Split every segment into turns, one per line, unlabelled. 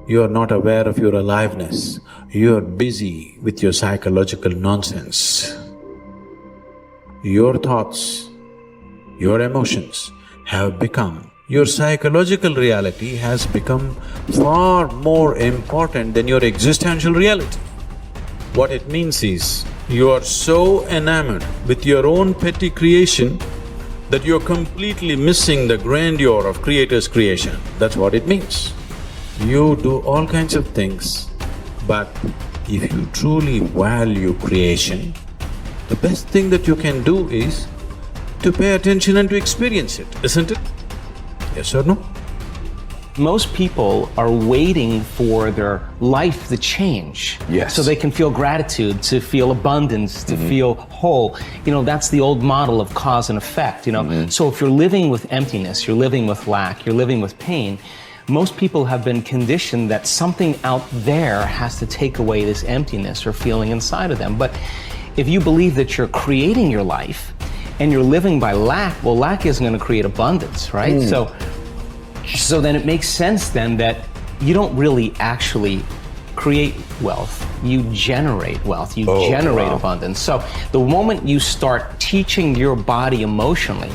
You are not aware of your aliveness. You are busy with your psychological nonsense. Your thoughts, your emotions have become, your psychological reality has become far more important than your existential reality. What it means is, you are so enamored with your own petty creation that you're completely missing the grandeur of Creator's creation. That's what it means. You do all kinds of things, but if you truly value creation, the best thing that you can do is to pay attention and to experience it, isn't it? Yes or no?
Most people are waiting for their life to change.
Yes.
So they can feel gratitude, to feel abundance, to feel whole. You know, that's the old model of cause and effect, you know. So if you're living with emptiness, you're living with lack, you're living with pain, most people have been conditioned that something out there has to take away this emptiness or feeling inside of them. But if you believe that you're creating your life and you're living by lack, well, lack isn't going to create abundance, right? So then it makes sense then that you don't really actually create wealth, you generate wealth, you generate abundance. So the moment you start teaching your body emotionally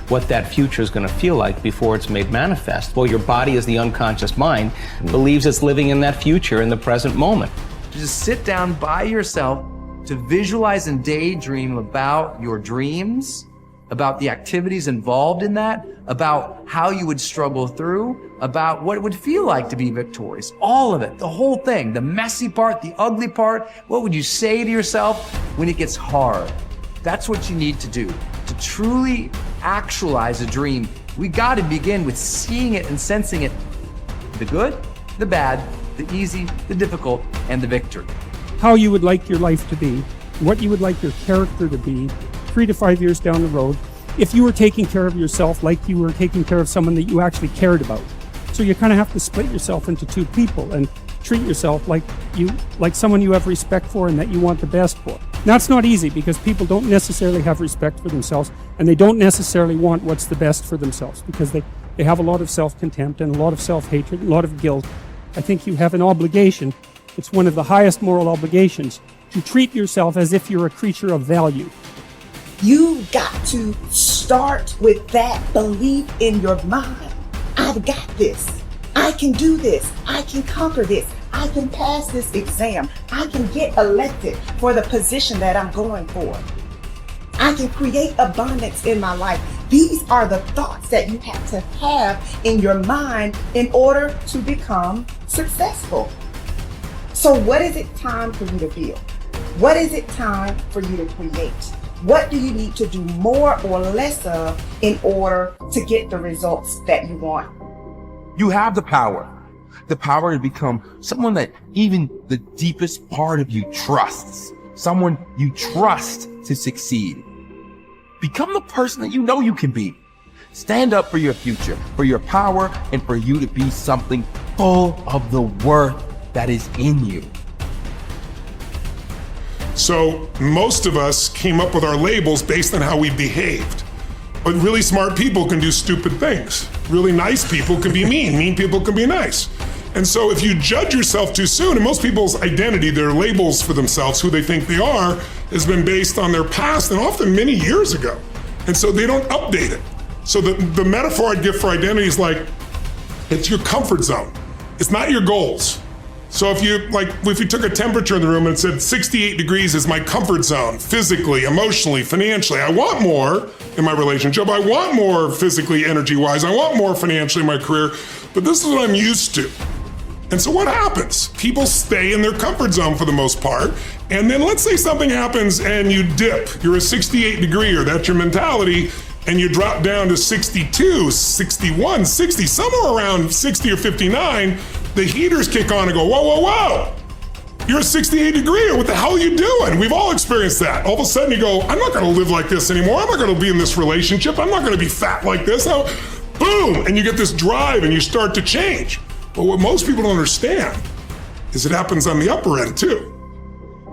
what that future is going to feel like before it's made manifest, well, your body, as the unconscious mind, believes it's living in that future in the present moment.
Just sit down by yourself to visualize and daydream about your dreams, about the activities involved in that, about how you would struggle through, about what it would feel like to be victorious. All of it, the whole thing, the messy part, the ugly part. What would you say to yourself when it gets hard? That's what you need to do. To truly actualize a dream, we got to begin with seeing it and sensing it. The good, the bad, the easy, the difficult, and the victory.
How you would like your life to be, what you would like your character to be 3 to 5 years down the road, if you were taking care of yourself like you were taking care of someone that you actually cared about. So you kind of have to split yourself into two people and treat yourself like someone you have respect for and that you want the best for. That's not easy because people don't necessarily have respect for themselves and they don't necessarily want what's the best for themselves because they have a lot of self-contempt and a lot of self-hatred, a lot of guilt. I think you have an obligation, it's one of the highest moral obligations, to treat yourself as if you're a creature of value.
You got to start with that belief in your mind. I've got this. I can do this. I can conquer this. I can pass this exam. I can get elected for the position that I'm going for. I can create abundance in my life. These are the thoughts that you have to have in your mind in order to become successful. So what is it time for you to feel? What is it time for you to create? What do you need to do more or less of in order to get the results that you want?
You have the power to become someone that even the deepest part of you trusts, someone you trust to succeed. Become the person that you know you can be. Stand up for your future, for your power, and for you to be something full of the worth that is in you.
So most of us came up with our labels based on how we behaved. But really smart people can do stupid things. Really nice people can be mean. Mean people can be nice. And so if you judge yourself too soon, and most people's identity, their labels for themselves, who they think they are, has been based on their past and often many years ago. And so they don't update it. So the metaphor I'd give for identity is like, it's your comfort zone. It's not your goals. So if you took a temperature in the room and said 68 degrees is my comfort zone, physically, emotionally, financially, I want more in my relationship, I want more physically, energy-wise, I want more financially in my career, but this is what I'm used to. And so what happens? People stay in their comfort zone for the most part, and then let's say something happens and you dip, you're a 68 degree, or that's your mentality, and you drop down to 62, 61, 60, somewhere around 60 or 59, the heaters kick on and go, whoa, whoa, whoa. You're a 68 degree, what the hell are you doing? We've all experienced that. All of a sudden you go, I'm not gonna live like this anymore. I'm not gonna be in this relationship. I'm not gonna be fat like this. Now, boom, and you get this drive and you start to change. But what most people don't understand is it happens on the upper end too.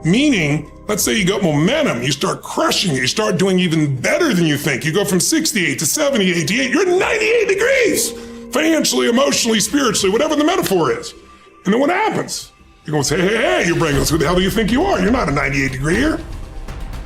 Meaning, let's say you got momentum, you start crushing it, you start doing even better than you think. You go from 68 to 70, 88, you're at 98 degrees. Financially, emotionally, spiritually, whatever the metaphor is. And then what happens? You're going to say, hey, your brain goes, who the hell do you think you are? You're not a 98 degree here,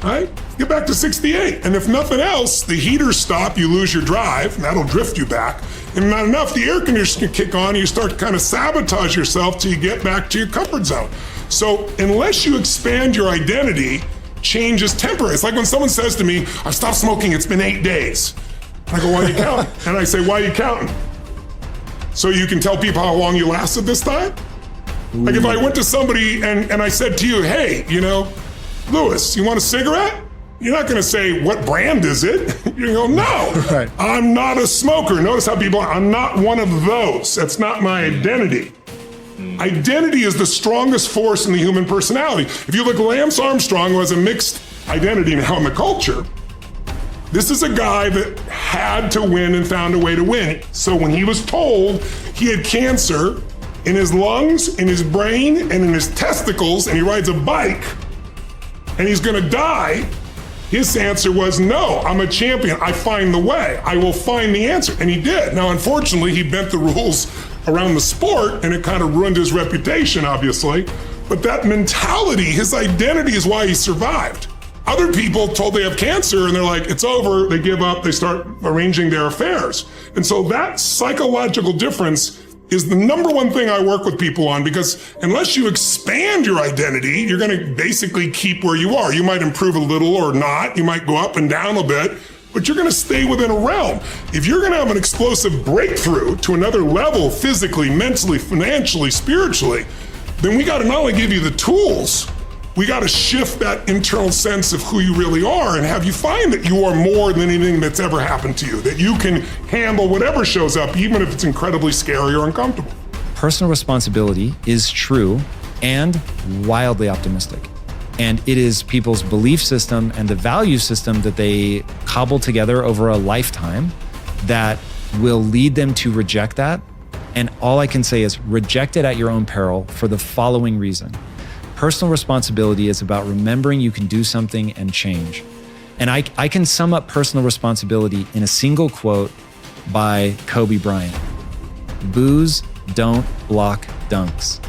right? Get back to 68. And if nothing else, the heaters stop, you lose your drive, and that'll drift you back. And not enough, the air conditioner can kick on, and you start to kind of sabotage yourself till you get back to your comfort zone. So unless you expand your identity, change is temporary. It's like when someone says to me, I've stopped smoking, it's been 8 days. I go, why are you counting? And I say, why are you counting? So you can tell people how long you lasted this time? Like if I went to somebody and I said to you, hey, Louis, you want a cigarette? You're not gonna say, what brand is it? You go, no,
Right.
I'm not a smoker. Notice how people, I'm not one of those. That's not my identity. Identity is the strongest force in the human personality. If you look at Lance Armstrong, who has a mixed identity now in the culture, this is a guy that had to win and found a way to win. So when he was told he had cancer in his lungs, in his brain, and in his testicles, and he rides a bike, and he's gonna die, his answer was, no, I'm a champion. I find the way. I will find the answer. And he did. Now, unfortunately, he bent the rules around the sport, and it kind of ruined his reputation, obviously. But that mentality, his identity is why he survived. Other people told they have cancer and they're like, it's over, they give up, they start arranging their affairs. And so that psychological difference is the number one thing I work with people on, because unless you expand your identity, you're gonna basically keep where you are. You might improve a little or not, you might go up and down a bit, but you're gonna stay within a realm. If you're gonna have an explosive breakthrough to another level, physically, mentally, financially, spiritually, then we gotta not only give you the tools, we got to shift that internal sense of who you really are and have you find that you are more than anything that's ever happened to you, that you can handle whatever shows up, even if it's incredibly scary or uncomfortable.
Personal responsibility is true and wildly optimistic. And it is people's belief system and the value system that they cobble together over a lifetime that will lead them to reject that. And all I can say is reject it at your own peril for the following reason. Personal responsibility is about remembering you can do something and change. And I can sum up personal responsibility in a single quote by Kobe Bryant. Boos don't block dunks.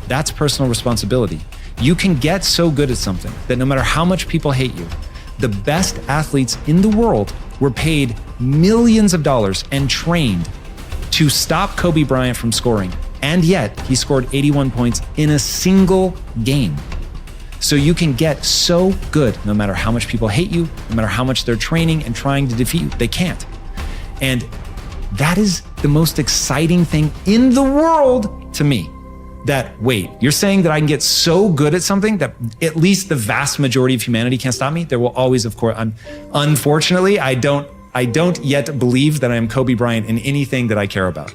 That's personal responsibility. You can get so good at something that no matter how much people hate you, the best athletes in the world were paid millions of dollars and trained to stop Kobe Bryant from scoring. And yet he scored 81 points in a single game. So you can get so good no matter how much people hate you, no matter how much they're training and trying to defeat you, they can't. And that is the most exciting thing in the world to me. That, wait, you're saying that I can get so good at something that at least the vast majority of humanity can't stop me? There will always, of course, unfortunately, I don't yet believe that I am Kobe Bryant in anything that I care about.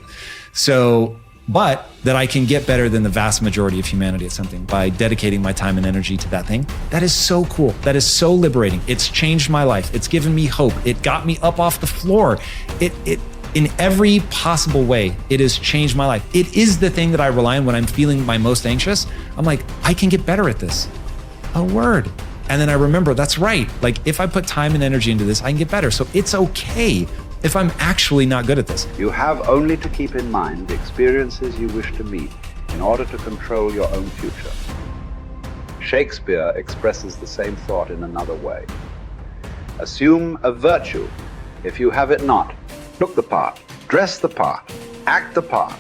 So, but that I can get better than the vast majority of humanity at something by dedicating my time and energy to that thing. That is so cool. That is so liberating. It's changed my life. It's given me hope. It got me up off the floor. It in every possible way, it has changed my life. It is the thing that I rely on when I'm feeling my most anxious. I'm like, I can get better at this. A word. And then I remember, that's right. Like if I put time and energy into this, I can get better. So it's okay if I'm actually not good at this.
You have only to keep in mind the experiences you wish to meet in order to control your own future. Shakespeare expresses the same thought in another way. Assume a virtue if you have it not. Look the part, dress the part, act the part.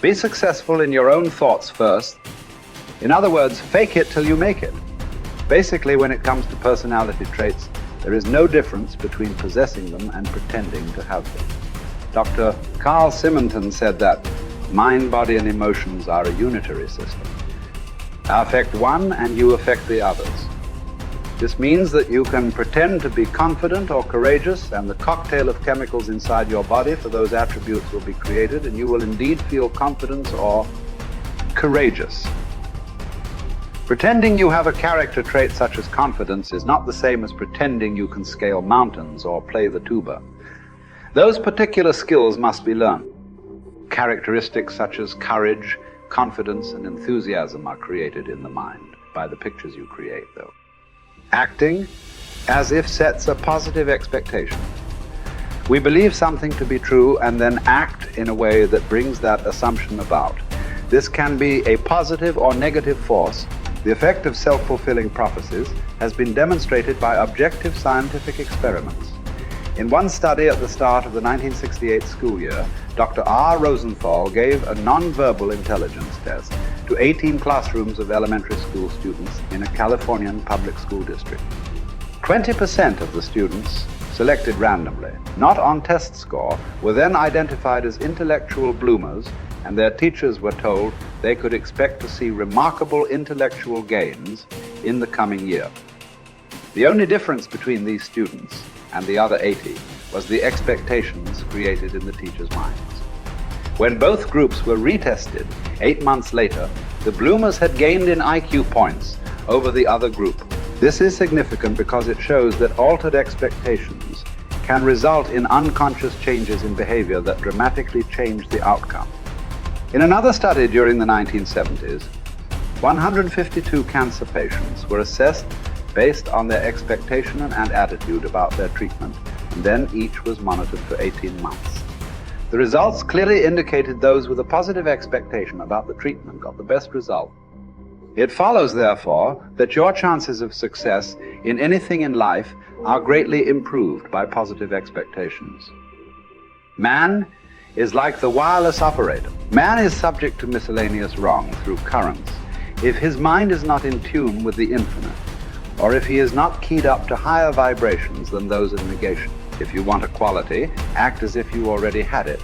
Be successful in your own thoughts first. In other words, fake it till you make it. Basically, when it comes to personality traits, there is no difference between possessing them and pretending to have them. Dr. Carl Simonton said that mind, body, and emotions are a unitary system. I affect one and you affect the others. This means that you can pretend to be confident or courageous, and the cocktail of chemicals inside your body for those attributes will be created, and you will indeed feel confidence or courageous. Pretending you have a character trait such as confidence is not the same as pretending you can scale mountains or play the tuba. Those particular skills must be learned. Characteristics such as courage, confidence, and enthusiasm are created in the mind by the pictures you create, though. Acting as if sets a positive expectation. We believe something to be true and then act in a way that brings that assumption about. This can be a positive or negative force. The effect of self-fulfilling prophecies has been demonstrated by objective scientific experiments. In one study at the start of the 1968 school year, Dr. R. Rosenthal gave a non-verbal intelligence test to 18 classrooms of elementary school students in a Californian public school district. 20% of the students, selected randomly, not on test score, were then identified as intellectual bloomers, and their teachers were told they could expect to see remarkable intellectual gains in the coming year. The only difference between these students and the other 80 was the expectations created in the teachers' minds. When both groups were retested 8 months later, the bloomers had gained in IQ points over the other group. This is significant because it shows that altered expectations can result in unconscious changes in behavior that dramatically change the outcome. In another study during the 1970s, 152 cancer patients were assessed based on their expectation and attitude about their treatment, and then each was monitored for 18 months. The results clearly indicated those with a positive expectation about the treatment got the best result. It follows, therefore, that your chances of success in anything in life are greatly improved by positive expectations. Man is like the wireless operator. Man is subject to miscellaneous wrong through currents if his mind is not in tune with the infinite, or if he is not keyed up to higher vibrations than those of negation. If you want a quality, act as if you already had it.